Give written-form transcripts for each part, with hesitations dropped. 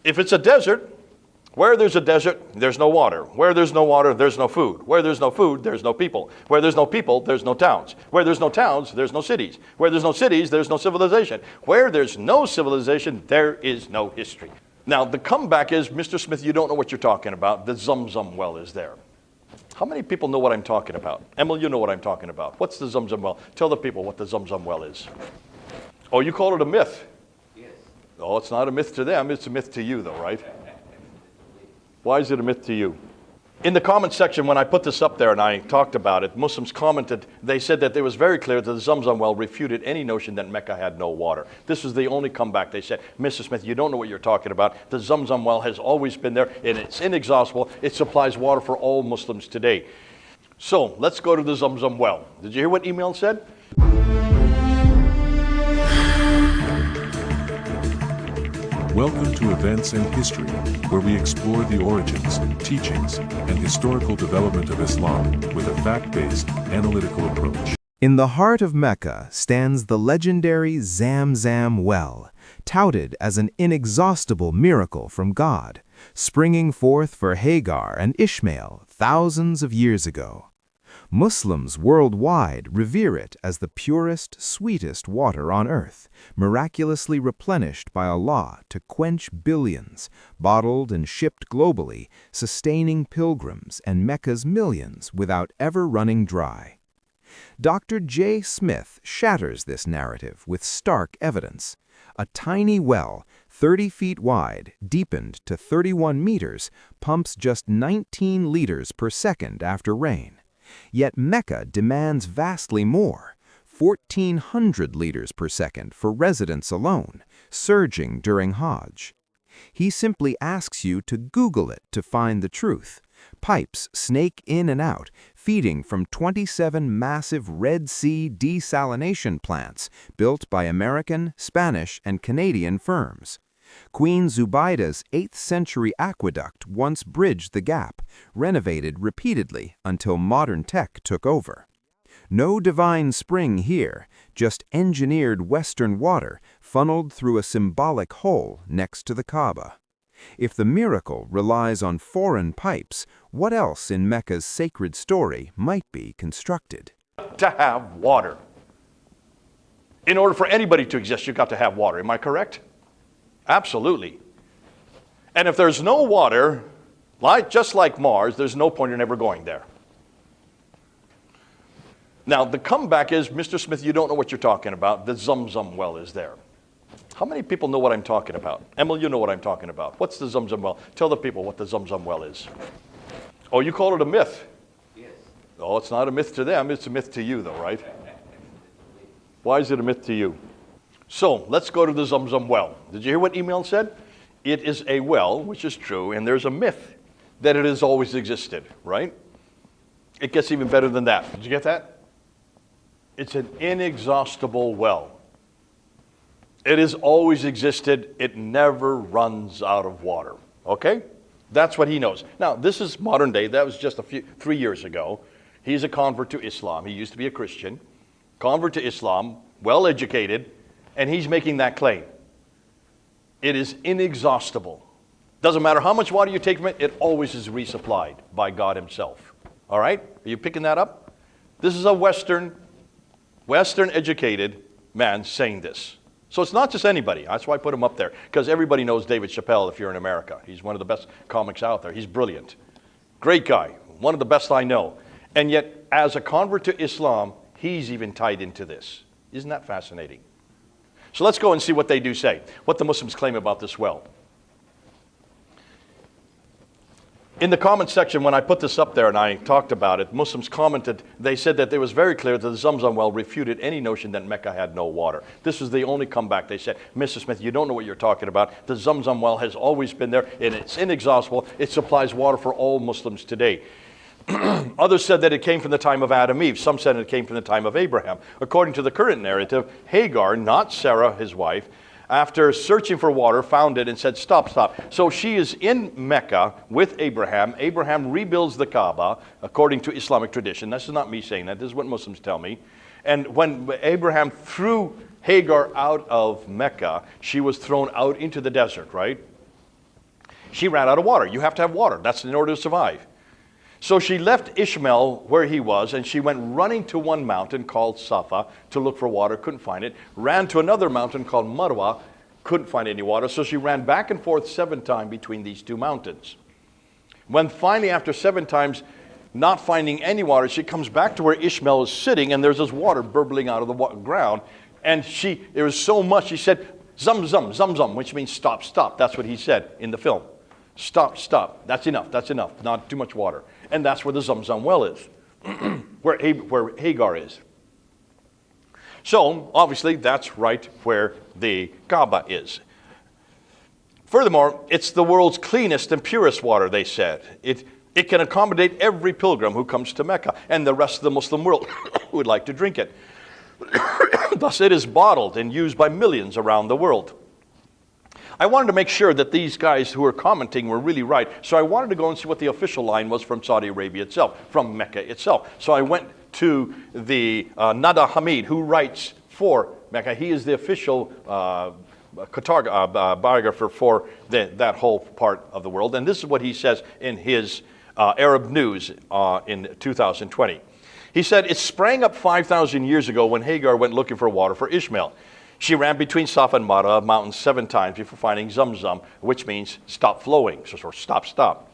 If it's a desert, where there's a desert, there's no water. Where there's no water, there's no food. Where there's no food, there's no people. Where there's no people, there's no towns. Where there's no towns, there's no cities. Where there's no cities, there's no civilization. Where there's no civilization, there is no history. Now, the comeback is, Mr. Smith, you don't know what you're talking about. The Zamzam well is there. How many people know what I'm talking about? Emil, you know what I'm talking about. What's the Zamzam well? Tell the people what the Zamzam well is. Oh, you call it a myth? Yes. Oh, it's not a myth to them. It's a myth to you, though, right? Why is it a myth to you? In the comment section, when I put this up there and I talked about it, Muslims commented, they said that it was very clear that the Zamzam well refuted any notion that Mecca had no water. This was the only comeback. They said, Mr. Smith, you don't know what you're talking about. The Zamzam well has always been there, and it's inexhaustible. It supplies water for all Muslims today. So, let's go to the Zamzam well. Did you hear what email said? Welcome to Events and History, where we explore the origins, teachings, and historical development of Islam with a fact-based, analytical approach. In the heart of Mecca stands the legendary Zamzam well, touted as an inexhaustible miracle from God, springing forth for Hagar and Ishmael thousands of years ago. Muslims worldwide revere it as the purest, sweetest water on earth, miraculously replenished by Allah to quench billions, bottled and shipped globally, sustaining pilgrims and Mecca's millions without ever running dry. Dr. J. Smith shatters this narrative with stark evidence. A tiny well, 30 feet wide, deepened to 31 meters, pumps just 19 liters per second after rain. Yet Mecca demands vastly more, 1,400 liters per second for residents alone, surging during Hajj. He simply asks you to Google it to find the truth. Pipes snake in and out, feeding from 27 massive Red Sea desalination plants built by American, Spanish, and Canadian firms. Queen Zubaida's 8th-century aqueduct once bridged the gap, renovated repeatedly until modern tech took over. No divine spring here, just engineered Western water funneled through a symbolic hole next to the Kaaba. If the miracle relies on foreign pipes, what else in Mecca's sacred story might be constructed? To have water. In order for anybody to exist, you've got to have water. Am I correct? Absolutely. And if there's no water, just like Mars, there's no point in ever going there. Now, the comeback is, Mr. Smith, you don't know what you're talking about. The Zamzam well is there. How many people know what I'm talking about? Emil, you know what I'm talking about. What's the Zamzam well? Tell the people what the Zamzam well is. Oh, you call it a myth? Yes. Oh, it's not a myth to them. It's a myth to you, though, right? Why is it a myth to you? So, let's go to the Zamzam well. Did you hear what email said? It is a well, which is true, and there's a myth that it has always existed, right? It gets even better than that. Did you get that? It's an inexhaustible well. It has always existed. It never runs out of water, okay? That's what he knows. Now, this is modern day. That was just 3 years ago. He's a convert to Islam. He used to be a Christian. Convert to Islam, well-educated, and he's making that claim. It is inexhaustible. Doesn't matter how much water you take from it, it always is resupplied by God himself. All right? Are you picking that up? This is a Western-educated man saying this. So it's not just anybody. That's why I put him up there, because everybody knows David Chappelle if you're in America. He's one of the best comics out there. He's brilliant. Great guy. One of the best I know. And yet, as a convert to Islam, he's even tied into this. Isn't that fascinating? So let's go and see what they do say, what the Muslims claim about this well. In the comment section, when I put this up there and I talked about it, Muslims commented, they said that it was very clear that the Zamzam well refuted any notion that Mecca had no water. This was the only comeback. They said, Mr. Smith, you don't know what you're talking about. The Zamzam well has always been there, and it's inexhaustible. It supplies water for all Muslims today. Others said that it came from the time of Adam and Eve. Some said it came from the time of Abraham. According to the current narrative, Hagar, not Sarah, his wife, after searching for water, found it and said, stop, stop. So she is in Mecca with Abraham. Abraham rebuilds the Kaaba, according to Islamic tradition. This is not me saying that. This is what Muslims tell me. And when Abraham threw Hagar out of Mecca, she was thrown out into the desert, right? She ran out of water. You have to have water. That's in order to survive. So she left Ishmael where he was, and she went running to one mountain called Safa to look for water, couldn't find it. Ran to another mountain called Marwa, couldn't find any water. So she ran back and forth 7 times between these 2 mountains. When finally, after 7 times, not finding any water, she comes back to where Ishmael is sitting, and there's this water burbling out of the ground. And it was so much, she said, "Zum, zum, zum, zum," which means stop, stop. That's what he said in the film. Stop, stop. That's enough, that's enough. Not too much water. And that's where the Zamzam well is, where Hagar is. So, obviously, that's right where the Kaaba is. Furthermore, it's the world's cleanest and purest water, they said. It can accommodate every pilgrim who comes to Mecca and the rest of the Muslim world who would like to drink it. Thus, it is bottled and used by millions around the world. I wanted to make sure that these guys who were commenting were really right, so I wanted to go and see what the official line was from Saudi Arabia itself, from Mecca itself. So I went to the Nada Hamid, who writes for Mecca. He is the official biographer for that whole part of the world. And this is what he says in his Arab News in 2020. He said, "It sprang up 5,000 years ago when Hagar went looking for water for Ishmael. She ran between Safa and Marwa mountains 7 times before finding Zamzam, which means stop flowing, or stop, stop.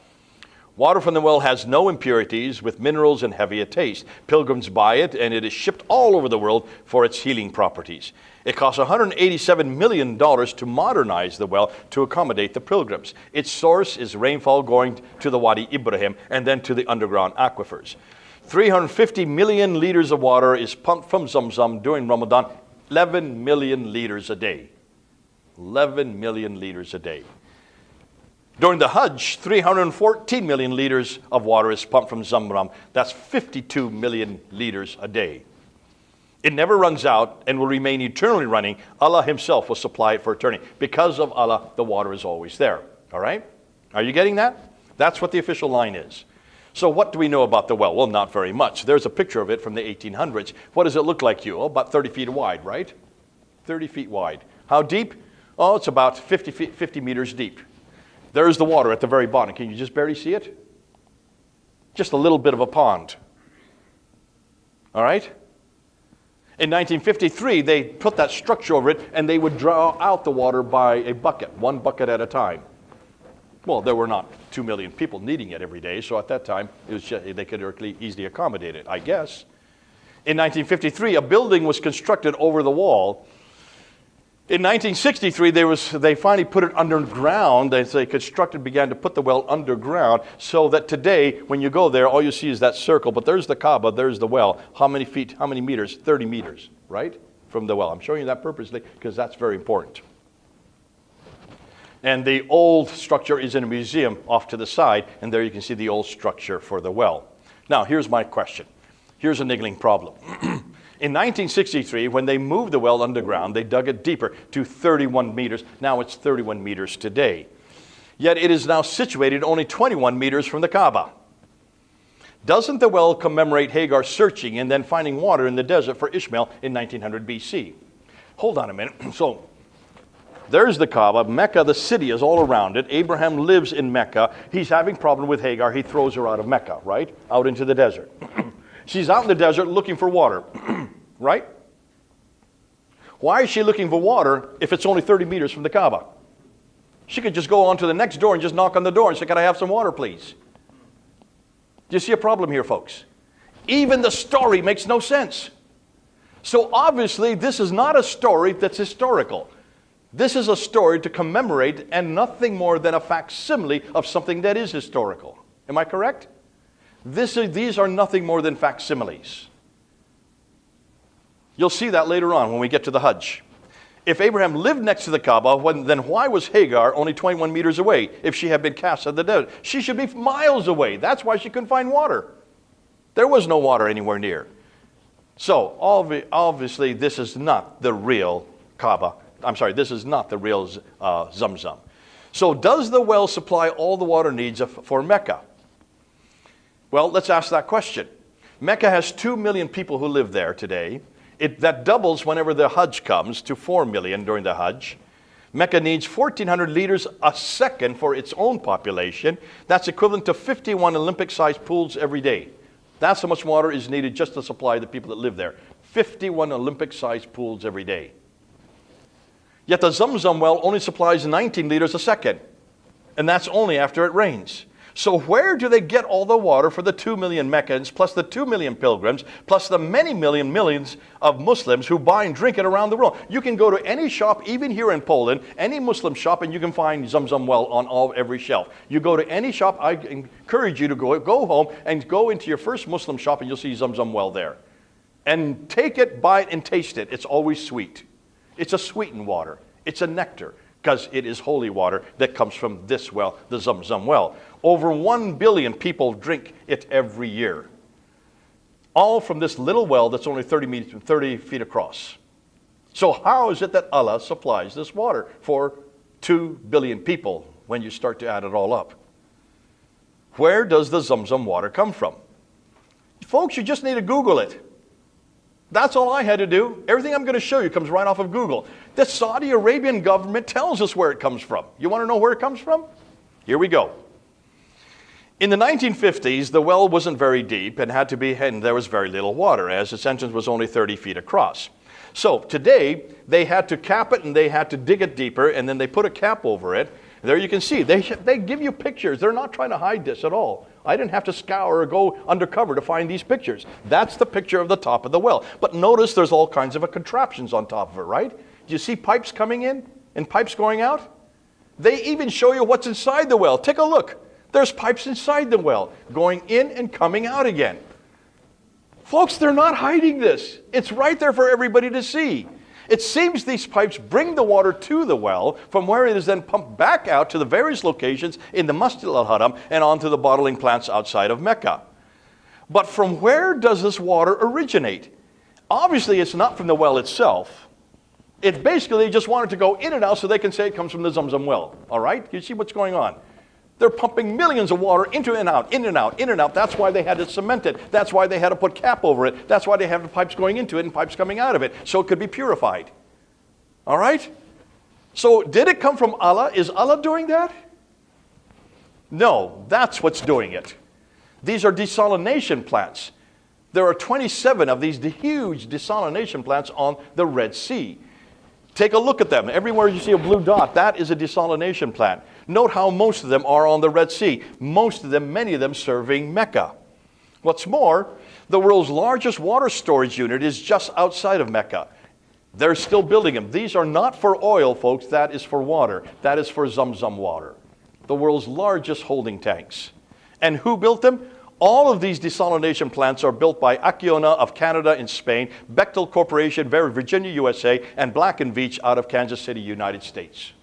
Water from the well has no impurities, with minerals and heavy a taste. Pilgrims buy it, and it is shipped all over the world for its healing properties. It costs $187 million to modernize the well to accommodate the pilgrims. Its source is rainfall going to the Wadi Ibrahim and then to the underground aquifers. 350 million liters of water is pumped from Zamzam during Ramadan, 11 million liters a day. 11 million liters a day. During the Hajj, 314 million liters of water is pumped from Zamzam. That's 52 million liters a day. It never runs out and will remain eternally running. Allah himself will supply it for eternity. Because of Allah, the water is always there. All right? Are you getting that? That's what the official line is. So what do we know about the well? Well, not very much. There's a picture of it from the 1800s. What does it look like, you? Oh, about 30 feet wide, right? 30 feet wide. How deep? Oh, it's about 50 meters deep. There's the water at the very bottom. Can you just barely see it? Just a little bit of a pond. All right? In 1953, they put that structure over it, and they would draw out the water by a bucket, 1 bucket at a time. Well, there were not 2 million people needing it every day, so at that time, it was just, they could easily accommodate it, I guess. In 1953, a building was constructed over the wall. In 1963, they finally put it underground. They began to put the well underground, so that today, when you go there, all you see is that circle. But there's the Kaaba, there's the well. How many feet, how many meters? 30 meters, right? From the well. I'm showing you that purposely because that's very important. And the old structure is in a museum off to the side, and there you can see the old structure for the well. Now, here's my question. Here's a niggling problem. In 1963, when they moved the well underground, they dug it deeper to 31 meters. Now it's 31 meters today. Yet it is now situated only 21 meters from the Kaaba. Doesn't the well commemorate Hagar searching and then finding water in the desert for Ishmael in 1900 BC? Hold on a minute. So, there's the Kaaba. Mecca, the city, is all around it. Abraham lives in Mecca. He's having problem with Hagar. He throws her out of Mecca, right? Out into the desert. She's out in the desert looking for water, right? Why is she looking for water if it's only 30 meters from the Kaaba? She could just go on to the next door and just knock on the door and say, "Can I have some water, please?" Do you see a problem here, folks? Even the story makes no sense. So obviously, this is not a story that's historical. This is a story to commemorate and nothing more than a facsimile of something that is historical. Am I correct? These are nothing more than facsimiles. You'll see that later on when we get to the Hajj. If Abraham lived next to the Kaaba, then why was Hagar only 21 meters away if she had been cast in the desert? She should be miles away. That's why she couldn't find water. There was no water anywhere near. So, obviously, this is not the real Kaaba. I'm sorry, this is not the real Zamzam. So does the well supply all the water needs for Mecca? Well, let's ask that question. Mecca has 2 million people who live there today. That doubles whenever the Hajj comes to 4 million during the Hajj. Mecca needs 1,400 liters a second for its own population. That's equivalent to 51 Olympic-sized pools every day. That's how much water is needed just to supply the people that live there. 51 Olympic-sized pools every day. Yet the Zamzam well only supplies 19 liters a second, and that's only after it rains. So where do they get all the water for the 2 million Meccans, plus the 2 million pilgrims, plus the many millions of Muslims who buy and drink it around the world? You can go to any shop, even here in Poland, any Muslim shop, and you can find Zamzam well on every shelf. You go to any shop, I encourage you to go home and go into your first Muslim shop, and you'll see Zamzam well there. And take it, buy it, and taste it. It's always sweet. It's a sweetened water. It's a nectar, because it is holy water that comes from this well, the Zamzam well. Over 1 billion people drink it every year. All from this little well that's only 30 feet across. So how is it that Allah supplies this water for 2 billion people when you start to add it all up? Where does the Zamzam water come from? Folks, you just need to Google it. That's all I had to do. Everything I'm going to show you comes right off of Google. The Saudi Arabian government tells us where it comes from. You want to know where it comes from? Here we go. In the 1950s, the well wasn't very deep and there was very little water, as its entrance was only 30 feet across. So today, they had to cap it and they had to dig it deeper, and then they put a cap over it. There you can see, they give you pictures. They're not trying to hide this at all. I didn't have to scour or go undercover to find these pictures. That's the picture of the top of the well. But notice there's all kinds of contraptions on top of it, right? Do you see pipes coming in and pipes going out? They even show you what's inside the well. Take a look. There's pipes inside the well going in and coming out again. Folks, they're not hiding this. It's right there for everybody to see. It seems these pipes bring the water to the well, from where it is then pumped back out to the various locations in the Masjid al-Haram and onto the bottling plants outside of Mecca. But from where does this water originate? Obviously, it's not from the well itself. It basically just wanted to go in and out so they can say it comes from the Zamzam well. All right? You see what's going on? They're pumping millions of water into and out, in and out, in and out. That's why they had to cement it. That's why they had to put cap over it. That's why they have the pipes going into it and pipes coming out of it, so it could be purified. All right? So did it come from Allah? Is Allah doing that? No, that's what's doing it. These are desalination plants. There are 27 of these huge desalination plants on the Red Sea. Take a look at them. Everywhere you see a blue dot, that is a desalination plant. Note how most of them are on the Red Sea. Most of them, many of them serving Mecca. What's more, the world's largest water storage unit is just outside of Mecca. They're still building them. These are not for oil, folks. That is for water. That is for Zamzam water. The world's largest holding tanks. And who built them? All of these desalination plants are built by Acciona of Canada and Spain, Bechtel Corporation, Virginia, USA, and Black & Veatch out of Kansas City, United States.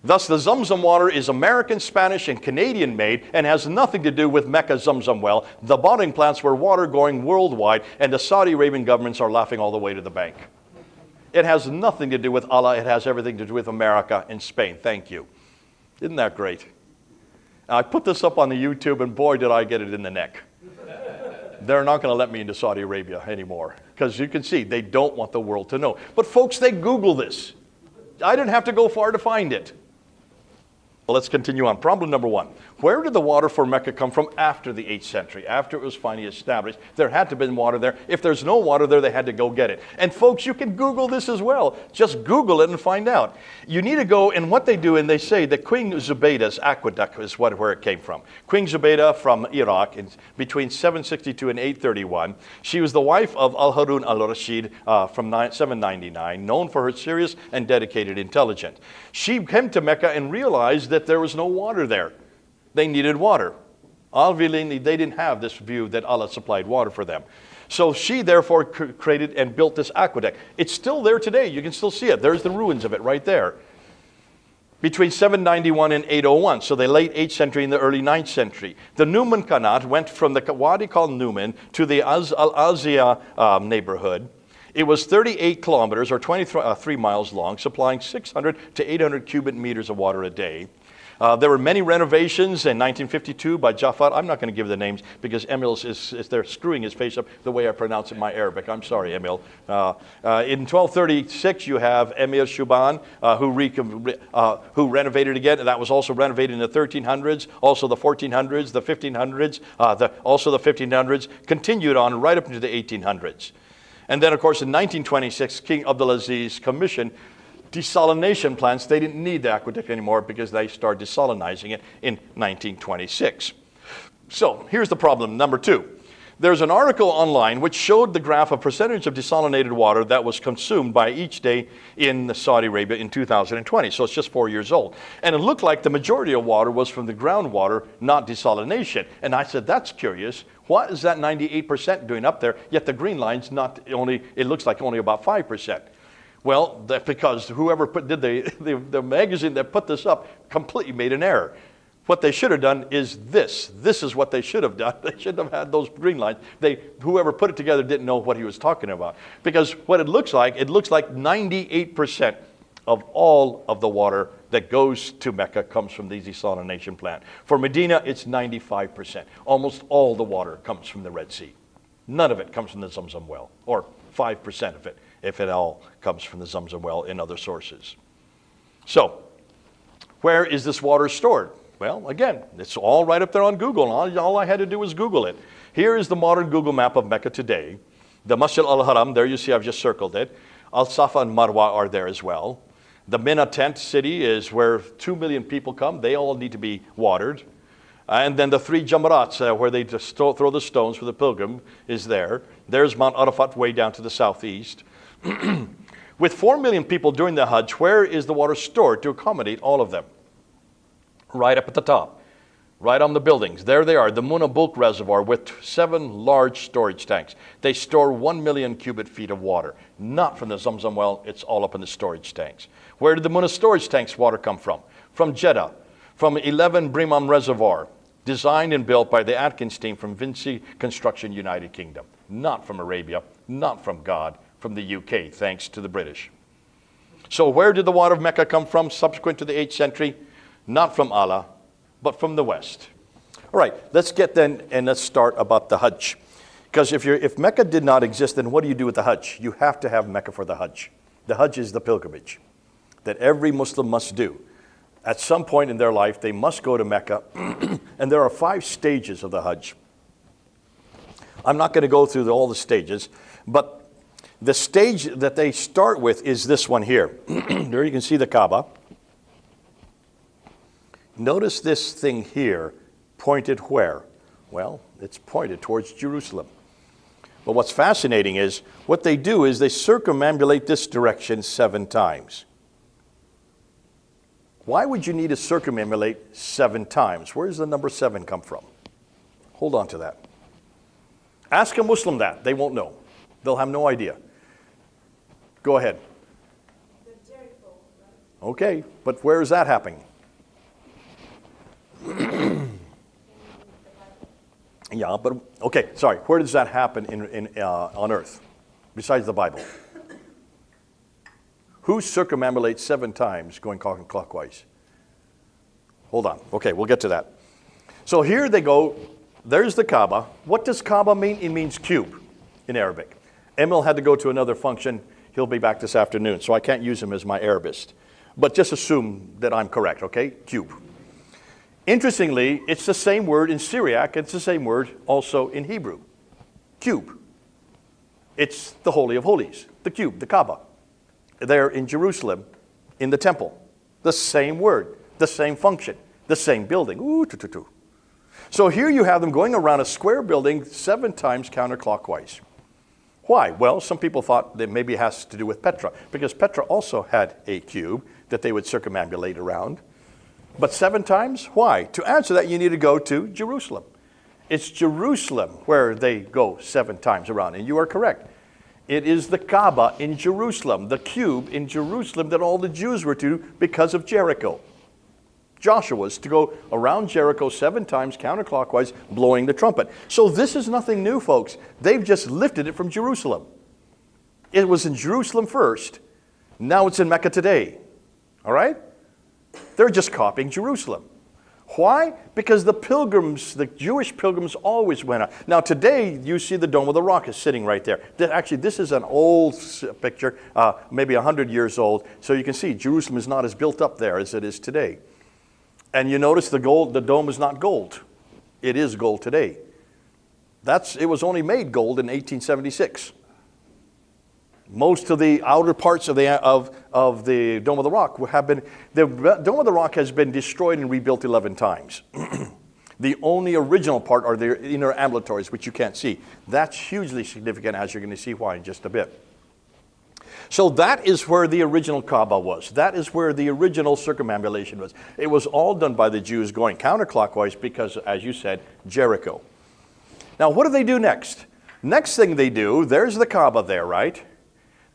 Thus, the Zamzam water is American, Spanish, and Canadian made and has nothing to do with Mecca Zamzam well. The bottling plants were water going worldwide, and the Saudi Arabian governments are laughing all the way to the bank. It has nothing to do with Allah. It has everything to do with America and Spain. Thank you. Isn't that great? I put this up on the YouTube, and boy, did I get it in the neck. They're not going to let me into Saudi Arabia anymore, because you can see they don't want the world to know. But folks, they Google this. I didn't have to go far to find it. Well, let's continue on. Problem number one. Where did the water for Mecca come from after the 8th century, after it was finally established? There had to have been water there. If there's no water there, they had to go get it. And folks, you can Google this as well. Just Google it and find out. You need to go, and what they do, and they say that Queen Zubeida's aqueduct is where it came from. Queen Zubeida from Iraq, between 762 and 831. She was the wife of Al-Harun al-Rashid from 799, known for her serious and dedicated intelligence. She came to Mecca and realized that there was no water there. They needed water. Obviously, they didn't have this view that Allah supplied water for them. So she therefore created and built this aqueduct. It's still there today. You can still see it. There's the ruins of it right there. Between 791 and 801, so the late 8th century and the early 9th century. The Numan Qanat went from the wadi called Numan to the Al-Azia neighborhood. It was 38 kilometers or 23 miles long, supplying 600 to 800 cubic meters of water a day. There were many renovations in 1952 by Jafar. I'm not going to give the names because Emil is they're screwing his face up the way I pronounce it in my Arabic. I'm sorry, Emil. In 1236, you have Emir Shuban, who renovated again. That was also renovated in the 1300s, also the 1400s, the 1500s, also the 1500s, continued on right up into the 1800s. And then, of course, in 1926, King Abdulaziz commissioned desalination plants. They didn't need the aqueduct anymore because they started desalinizing it in 1926. So here's the problem, number 2. There's an article online which showed the graph of percentage of desalinated water that was consumed by each day in Saudi Arabia in 2020. So it's just 4 years old. And it looked like the majority of water was from the groundwater, not desalination. And I said, that's curious. What is that 98% doing up there? Yet the green line's not only, it looks like only about 5%. Well, that's because whoever did the magazine that put this up completely made an error. What they should have done is this. This is what they should have done. They shouldn't have had those green lines. Whoever put it together didn't know what he was talking about. Because what it looks like 98% of all of the water that goes to Mecca comes from the desalination plant. For Medina, it's 95%. Almost all the water comes from the Red Sea. None of it comes from the Zamzam well, or 5% of it, if it all comes from the Zamzam well in other sources. So, where is this water stored? Well, again, it's all right up there on Google. All I had to do was Google it. Here is the modern Google map of Mecca today. The Masjid al-Haram, there you see I've just circled it. Al-Safa and Marwa are there as well. The Mina tent city is where 2 million people come. They all need to be watered. And then the 3 Jamrats, where they just throw the stones for the pilgrim, is there. There's Mount Arafat way down to the southeast. With 4 million people doing the Hajj, where is the water stored to accommodate all of them? Right up at the top, right on the buildings. There they are, the Munabulk Reservoir with 7 large storage tanks. They store 1 million cubic feet of water. Not from the Zamzam well, it's all up in the storage tanks. Where did the Muna storage tanks water come from? From Jeddah, from 11 Brimam Reservoir, designed and built by the Atkins team from Vinci Construction, United Kingdom. Not from Arabia, not from God, from the UK, thanks to the British. So where did the water of Mecca come from subsequent to the 8th century? Not from Allah, but from the West. All right, let's get then and let's start about the Hajj. Because if Mecca did not exist, then what do you do with the Hajj? You have to have Mecca for the Hajj. The Hajj is the pilgrimage that every Muslim must do. At some point in their life, they must go to Mecca, and there are 5 stages of the Hajj. I'm not going to go through all the stages, but the stage that they start with is this one here. There you can see the Kaaba. Notice this thing here pointed where? Well, it's pointed towards Jerusalem. But what's fascinating is what they do is they circumambulate this direction 7 times. Why would you need to circumambulate 7 times? Where does the number 7 come from? Hold on to that. Ask a Muslim that. They won't know. They'll have no idea. Go ahead. Okay, but where is that happening? Yeah, but okay, sorry. Where does that happen on earth, besides the Bible? Who circumambulates 7 times going clockwise? Hold on. Okay, we'll get to that. So here they go. There's the Kaaba. What does Kaaba mean? It means cube in Arabic. Emil had to go to another function. He'll be back this afternoon, so I can't use him as my Arabist. But just assume that I'm correct, okay? Cube. Interestingly, it's the same word in Syriac. It's the same word also in Hebrew. Cube. It's the Holy of Holies, the cube, the Kaaba. There in Jerusalem, in the temple. The same word, the same function, the same building. So here you have them going around a square building 7 times counterclockwise. Why? Well, some people thought that maybe it has to do with Petra, because Petra also had a cube that they would circumambulate around. But 7 times? Why? To answer that, you need to go to Jerusalem. It's Jerusalem where they go 7 times around, and you are correct. It is the Kaaba in Jerusalem, the cube in Jerusalem that all the Jews were to because of Jericho. Joshua's to go around Jericho 7 times counterclockwise, blowing the trumpet. So this is nothing new, folks. They've just lifted it from Jerusalem. It was in Jerusalem first. Now it's in Mecca today. All right? They're just copying Jerusalem. Why? Because the pilgrims, the Jewish pilgrims always went out. Now today, you see the Dome of the Rock is sitting right there. Actually, this is an old picture, maybe 100 years old. So you can see Jerusalem is not as built up there as it is today. And you notice the dome is not gold. It is gold today. It was only made gold in 1876. Most of the outer parts of the Dome of the Rock the Dome of the Rock has been destroyed and rebuilt 11 times. The only original part are the inner ambulatories, which you can't see. That's hugely significant, as you're going to see why in just a bit. So that is where the original Kaaba was. That is where the original circumambulation was. It was all done by the Jews going counterclockwise because, as you said, Jericho. Now, what do they do next? Next thing they do, there's the Kaaba there, right?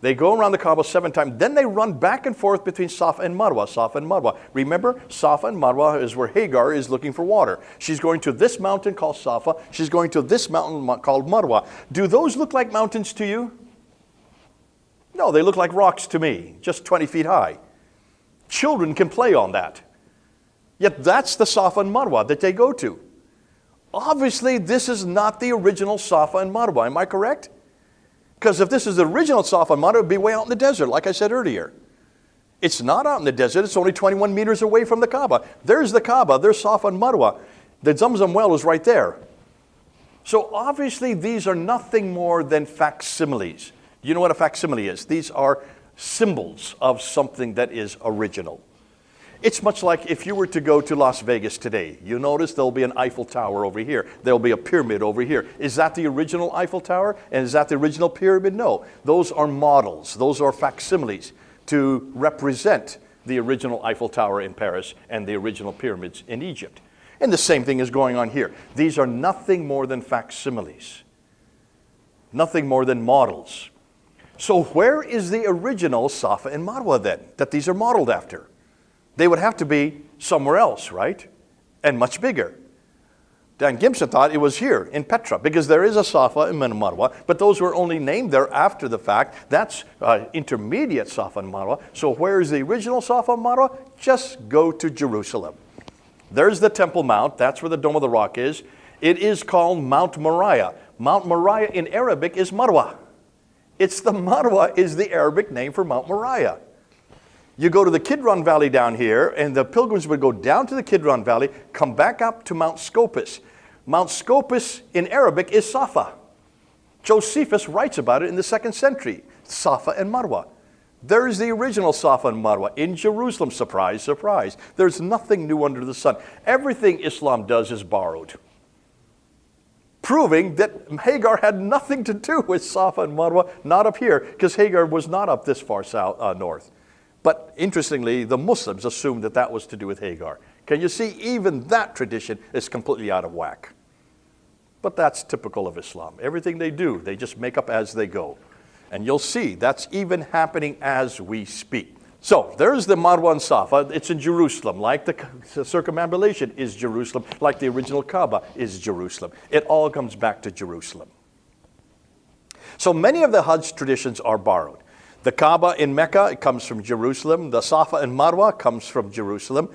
They go around the Kaaba 7 times. Then they run back and forth between Safa and Marwa, Safa and Marwa. Remember, Safa and Marwa is where Hagar is looking for water. She's going to this mountain called Safa. She's going to this mountain called Marwa. Do those look like mountains to you? No, they look like rocks to me, just 20 feet high. Children can play on that. Yet that's the Safa and Marwa that they go to. Obviously, this is not the original Safa and Marwa. Am I correct? Because if this is the original Safa and Marwa, it would be way out in the desert, like I said earlier. It's not out in the desert. It's only 21 meters away from the Kaaba. There's the Kaaba. There's Safa and Marwa. The Zamzam well is right there. So obviously, these are nothing more than facsimiles. Do you know what a facsimile is? These are symbols of something that is original. It's much like if you were to go to Las Vegas today. You notice there'll be an Eiffel Tower over here. There'll be a pyramid over here. Is that the original Eiffel Tower? And is that the original pyramid? No. Those are models. Those are facsimiles to represent the original Eiffel Tower in Paris and the original pyramids in Egypt. And the same thing is going on here. These are nothing more than facsimiles. Nothing more than models. So where is the original Safa and Marwa then, that these are modeled after? They would have to be somewhere else, right? And much bigger. Dan Gibson thought it was here in Petra, because there is a Safa and Marwa, but those were only named there after the fact. That's intermediate Safa and Marwa. So where is the original Safa and Marwa? Just go to Jerusalem. There's the Temple Mount. That's where the Dome of the Rock is. It is called Mount Moriah. Mount Moriah in Arabic is Marwa. Marwa is the Arabic name for Mount Moriah. You go to the Kidron Valley down here, and the pilgrims would go down to the Kidron Valley, come back up to Mount Scopus. Mount Scopus in Arabic is Safa. Josephus writes about it in the 2nd century, Safa and Marwa. There is the original Safa and Marwa in Jerusalem. Surprise, surprise. There's nothing new under the sun. Everything Islam does is borrowed, proving that Hagar had nothing to do with Safa and Marwa, not up here, because Hagar was not up this far south, north. But interestingly, the Muslims assumed that that was to do with Hagar. Can you see, even that tradition is completely out of whack. But that's typical of Islam. Everything they do, they just make up as they go. And you'll see that's even happening as we speak. So there's the Marwa and Safa. It's in Jerusalem, like the circumambulation is Jerusalem, like the original Kaaba is Jerusalem. It all comes back to Jerusalem. So many of the Hajj traditions are borrowed. The Kaaba in Mecca, it comes from Jerusalem. The Safa and Marwa comes from Jerusalem.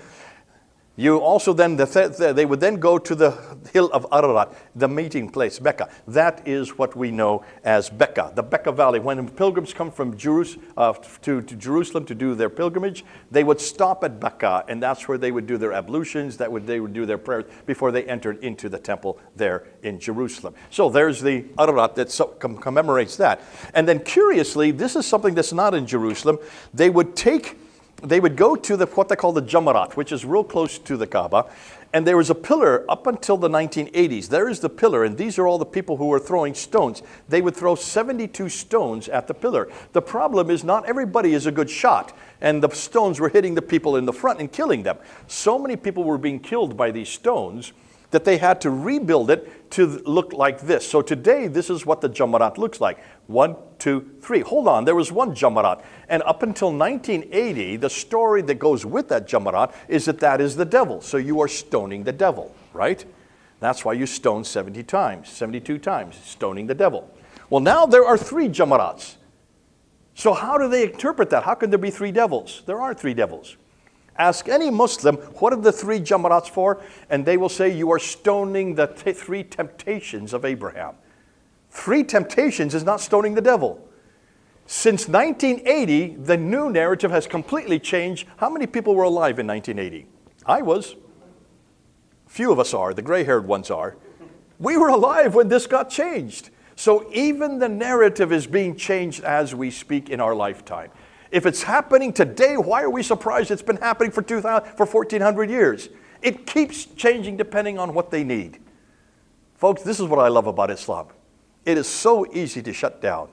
You also then, they would then go to the hill of Ararat, the meeting place, Mecca. That is what we know as Mecca, the Mecca Valley. When pilgrims come from to Jerusalem to do their pilgrimage, they would stop at Mecca, and that's where they would do their ablutions, they would do their prayers before they entered into the temple there in Jerusalem. So there's the Ararat that commemorates that. And then curiously, this is something that's not in Jerusalem. They would go to what they call the Jamarat, which is real close to the Kaaba. And there was a pillar up until the 1980s. There is the pillar, and these are all the people who were throwing stones. They would throw 72 stones at the pillar. The problem is not everybody is a good shot, and the stones were hitting the people in the front and killing them. So many people were being killed by these stones that they had to rebuild it to look like this. So today, this is what the Jamarat looks like. 1, 2, 3. Hold on, there was one Jamarat. And up until 1980, the story that goes with that Jamarat is that is the devil. So you are stoning the devil, right? That's why you stone 72 times, stoning the devil. Well, now there are 3 Jamarats. So how do they interpret that? How can there be 3 devils? There are 3 devils. Ask any Muslim, what are the 3 Jamarats for? And they will say, you are stoning the 3 temptations of Abraham. 3 temptations is not stoning the devil. Since 1980, the new narrative has completely changed. How many people were alive in 1980? I was. Few of us are. The gray-haired ones are. We were alive when this got changed. So even the narrative is being changed as we speak in our lifetime. If it's happening today, why are we surprised it's been happening for 1,400 years? It keeps changing depending on what they need. Folks, this is what I love about Islam. It is so easy to shut down.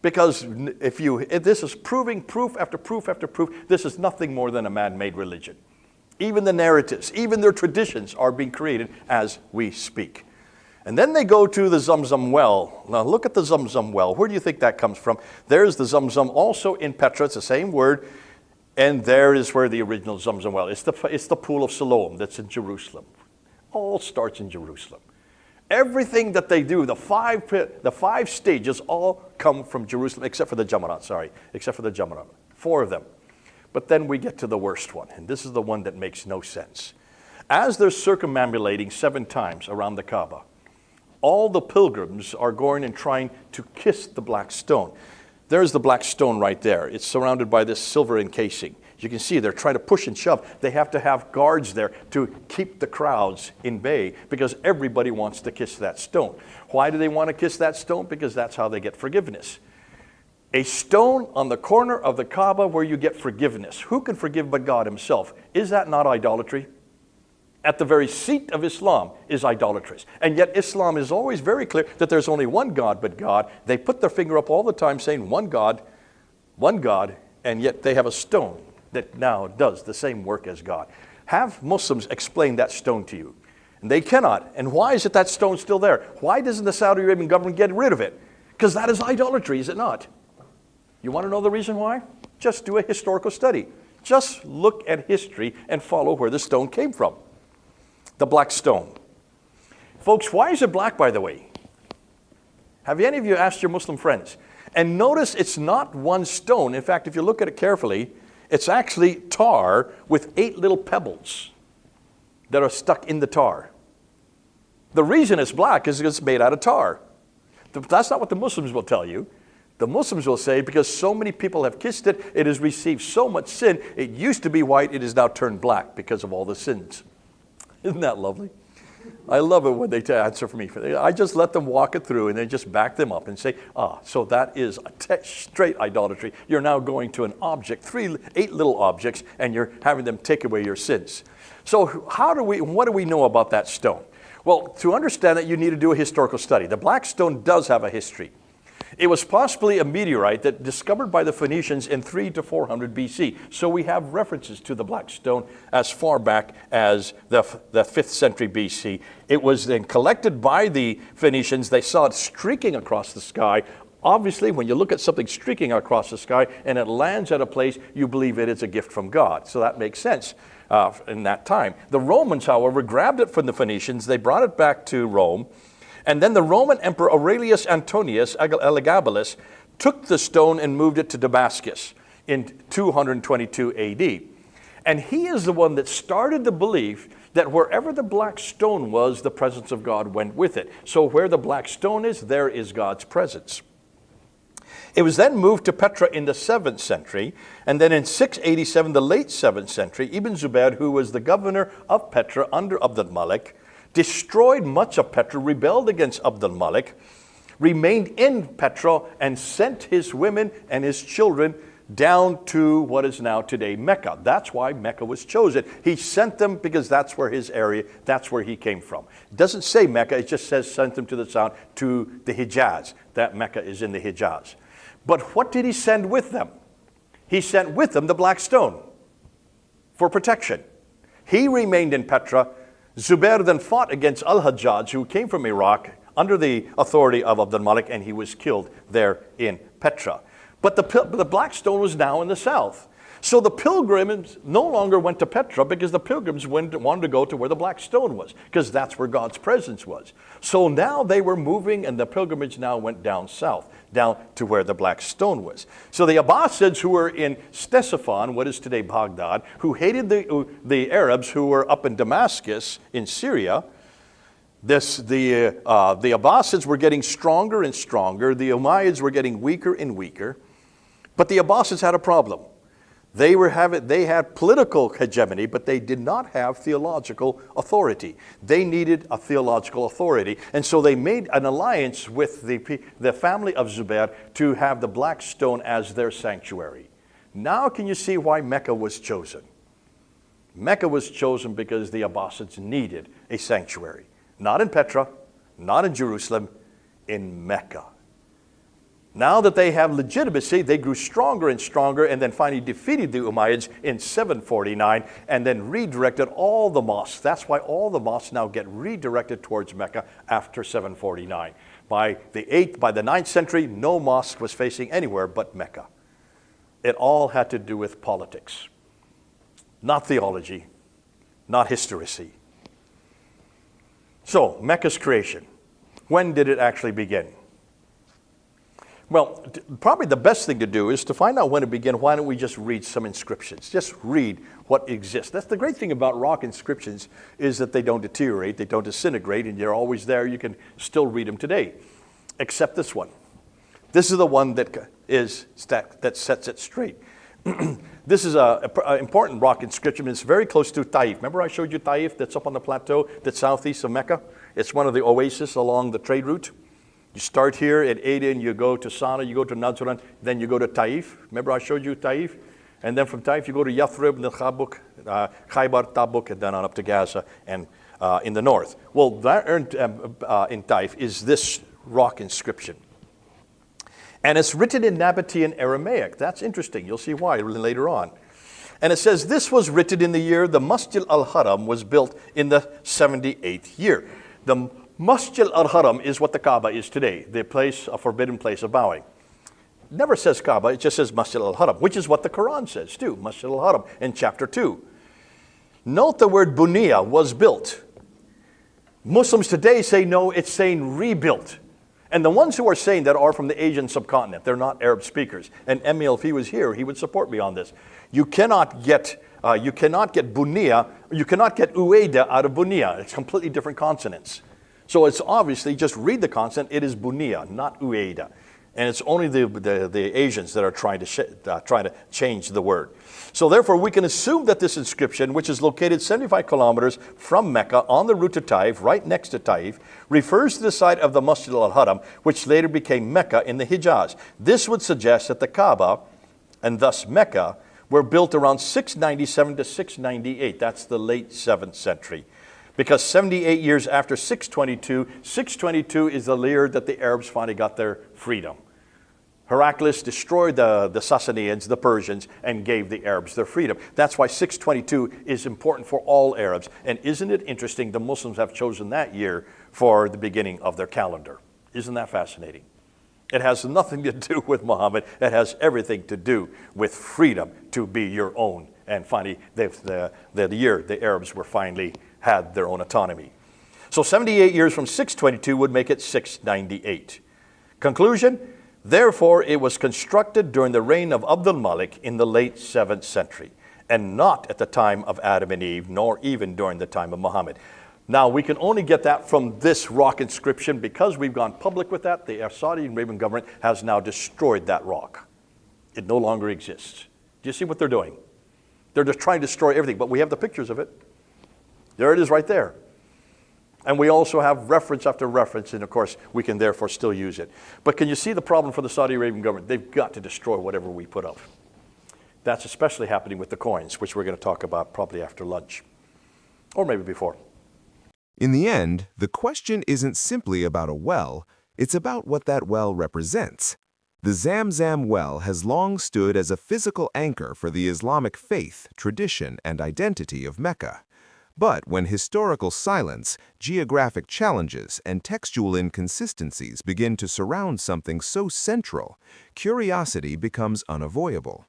Because if this is proving proof after proof after proof, this is nothing more than a man-made religion. Even the narratives, even their traditions are being created as we speak. And then they go to the Zamzam well. Now look at the Zamzam well. Where do you think that comes from? There's the Zamzam also in Petra. It's the same word. And there is where the original Zamzam well is. It's the pool of Siloam that's in Jerusalem. All starts in Jerusalem. Everything that they do, the five stages all come from Jerusalem, except for the Jamarat, except for the Jamarat. 4 of them. But then we get to the worst one, and this is the one that makes no sense. As they're circumambulating 7 times around the Kaaba, all the pilgrims are going and trying to kiss the black stone. There's the black stone right there. It's surrounded by this silver encasing. You can see they're trying to push and shove. They have to have guards there to keep the crowds in bay because everybody wants to kiss that stone. Why do they want to kiss that stone? Because that's how they get forgiveness. A stone on the corner of the Kaaba where you get forgiveness. Who can forgive but God himself? Is that not idolatry? At the very seat of Islam is idolatrous. And yet Islam is always very clear that there's only one God but God. They put their finger up all the time saying one God, and yet they have a stone that now does the same work as God. Have Muslims explain that stone to you. And they cannot. And why is it that stone still there? Why doesn't the Saudi Arabian government get rid of it? Because that is idolatry, is it not? You want to know the reason why? Just do a historical study. Just look at history and follow where the stone came from. The black stone. Folks, why is it black, by the way? Have any of you asked your Muslim friends? And notice it's not one stone. In fact, if you look at it carefully, it's actually tar with 8 little pebbles that are stuck in the tar. The reason it's black is because it's made out of tar. That's not what the Muslims will tell you. The Muslims will say, because so many people have kissed it, it has received so much sin, it used to be white, it is now turned black because of all the sins. Isn't that lovely? I love it when they answer for me. I just let them walk it through and then just back them up and say, so that is straight idolatry. You're now going to an object, 8 little objects, and you're having them take away your sins. So what do we know about that stone? Well, to understand that, you need to do a historical study. The black stone does have a history. It was possibly a meteorite that discovered by the Phoenicians in 300 to 400 BC. So we have references to the black stone as far back as the 5th century BC. It was then collected by the Phoenicians. They saw it streaking across the sky. Obviously, when you look at something streaking across the sky and it lands at a place, you believe it is a gift from God. So that makes sense in that time. The Romans, however, grabbed it from the Phoenicians. They brought it back to Rome. And then the Roman Emperor Aurelius Antonius Elagabalus took the stone and moved it to Damascus in 222 AD. And he is the one that started the belief that wherever the black stone was, the presence of God went with it. So where the black stone is, there is God's presence. It was then moved to Petra in the 7th century, and then in 687, the late 7th century, Ibn Zubayr, who was the governor of Petra under Abd al-Malik, destroyed much of Petra, rebelled against Abd al-Malik, remained in Petra, and sent his women and his children down to what is now today Mecca. That's why Mecca was chosen. He sent them because that's where his area, that's where he came from. It doesn't say Mecca, it just says sent them to the south, to the Hijaz. That Mecca is in the Hijaz. But what did he send with them? He sent with them the black stone for protection. He remained in Petra. Zubair then fought against al-Hajjaj, who came from Iraq under the authority of Abd al-Malik, and he was killed there in Petra. But the black stone was now in the south. So the pilgrims no longer went to Petra because the pilgrims wanted to go to where the black stone was, because that's where God's presence was. So now they were moving, and the pilgrimage now went down south, down to where the black stone was. So the Abbasids, who were in Ctesiphon, what is today Baghdad, who hated the Arabs who were up in Damascus in Syria, the Abbasids were getting stronger and stronger. The Umayyads were getting weaker and weaker. But the Abbasids had a problem. They had political hegemony, but they did not have theological authority. They needed a theological authority. And so they made an alliance with the family of Zubair to have the black stone as their sanctuary. Now can you see why Mecca was chosen? Mecca was chosen because the Abbasids needed a sanctuary. Not in Petra, not in Jerusalem, in Mecca. Now that they have legitimacy, they grew stronger and stronger, and then finally defeated the Umayyads in 749 and then redirected all the mosques. That's why all the mosques now get redirected towards Mecca after 749. By the 9th century, no mosque was facing anywhere but Mecca. It all had to do with politics, not theology, not historicity. So, Mecca's creation. When did it actually begin? Well, probably the best thing to do is to find out when it began. Why don't we just read some inscriptions? Just read what exists. That's the great thing about rock inscriptions, is that they don't deteriorate, they don't disintegrate, and they're always there. You can still read them today, except this one. This is the one that sets it straight. This is an important rock inscription. It's very close to Taif. Remember I showed you Taif that's up on the plateau that's southeast of Mecca? It's one of the oases along the trade route. You start here at Aden, you go to Sana, you go to Najran, then you go to Taif. Remember I showed you Taif? And then from Taif you go to Yathrib, and then Khaybar, Tabuk, and then on up to Gaza and in the north. Well, there in Taif is this rock inscription. And it's written in Nabatean Aramaic. That's interesting. You'll see why later on. And it says, this was written in the year the Masjid al-Haram was built in the 78th year. The Masjid al-Haram is what the Kaaba is today, the place, a forbidden place of bowing. It never says Kaaba, it just says Masjid al-Haram, which is what the Quran says too, Masjid al-Haram in chapter 2. Note the word Buniya, was built. Muslims today say no, it's saying rebuilt. And the ones who are saying that are from the Asian subcontinent. They're not Arab speakers. And Emil, if he was here, he would support me on this. You cannot get Buniya, you cannot get Ueda out of Buniya. It's completely different consonants. So it's obviously, just read the consonant, it is Buniya, not Ueda. And it's only the Asians that are trying to change the word. So therefore, we can assume that this inscription, which is located 75 kilometers from Mecca on the route to Taif, right next to Taif, refers to the site of the Masjid al-Haram, which later became Mecca in the Hijaz. This would suggest that the Kaaba, and thus Mecca, were built around 697 to 698. That's the late 7th century. Because 78 years after 622 is the year that the Arabs finally got their freedom. Heraclius destroyed the Sassanians, the Persians, and gave the Arabs their freedom. That's why 622 is important for all Arabs. And isn't it interesting the Muslims have chosen that year for the beginning of their calendar? Isn't that fascinating? It has nothing to do with Muhammad. It has everything to do with freedom to be your own. And finally, the year the Arabs were finally had their own autonomy. So 78 years from 622 would make it 698. Conclusion, therefore it was constructed during the reign of Abdul Malik in the late 7th century, and not at the time of Adam and Eve, nor even during the time of Muhammad. Now we can only get that from this rock inscription. Because we've gone public with that, the Saudi Arabian government has now destroyed that rock. It no longer exists. Do you see what they're doing? They're just trying to destroy everything, but we have the pictures of it. There it is right there. And we also have reference after reference, and of course, we can therefore still use it. But can you see the problem for the Saudi Arabian government? They've got to destroy whatever we put up. That's especially happening with the coins, which we're going to talk about probably after lunch, or maybe before. In the end, the question isn't simply about a well, it's about what that well represents. The Zamzam well has long stood as a physical anchor for the Islamic faith, tradition, and identity of Mecca. But when historical silence, geographic challenges, and textual inconsistencies begin to surround something so central, curiosity becomes unavoidable.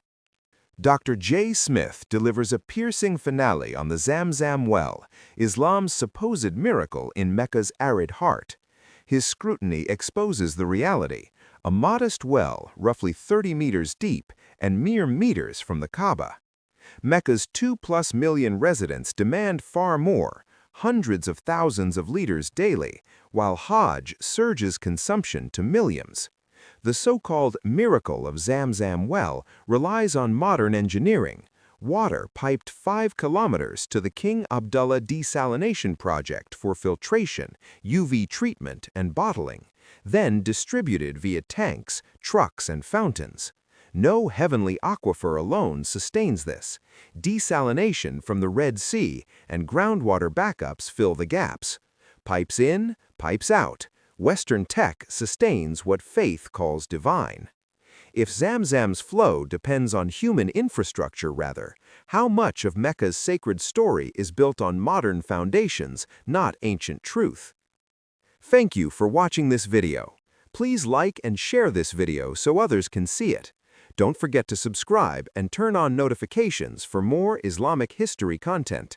Dr. J. Smith delivers a piercing finale on the Zamzam well, Islam's supposed miracle in Mecca's arid heart. His scrutiny exposes the reality: a modest well, roughly 30 meters deep and mere meters from the Kaaba. Mecca's 2+ million residents demand far more, hundreds of thousands of liters daily, while Hajj surges consumption to millions. The so-called miracle of Zamzam well relies on modern engineering, water piped 5 kilometers to the King Abdullah desalination project for filtration, UV treatment, and bottling, then distributed via tanks, trucks, and fountains. No heavenly aquifer alone sustains this. Desalination from the Red Sea and groundwater backups fill the gaps. Pipes in, pipes out. Western tech sustains what faith calls divine. If Zamzam's flow depends on human infrastructure rather, how much of Mecca's sacred story is built on modern foundations, not ancient truth? Thank you for watching this video. Please like and share this video so others can see it. Don't forget to subscribe and turn on notifications for more Islamic history content.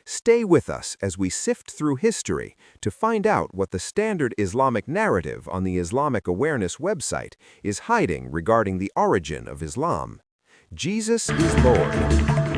Stay with us as we sift through history to find out what the standard Islamic narrative on the Islamic Awareness website is hiding regarding the origin of Islam. Jesus is Lord.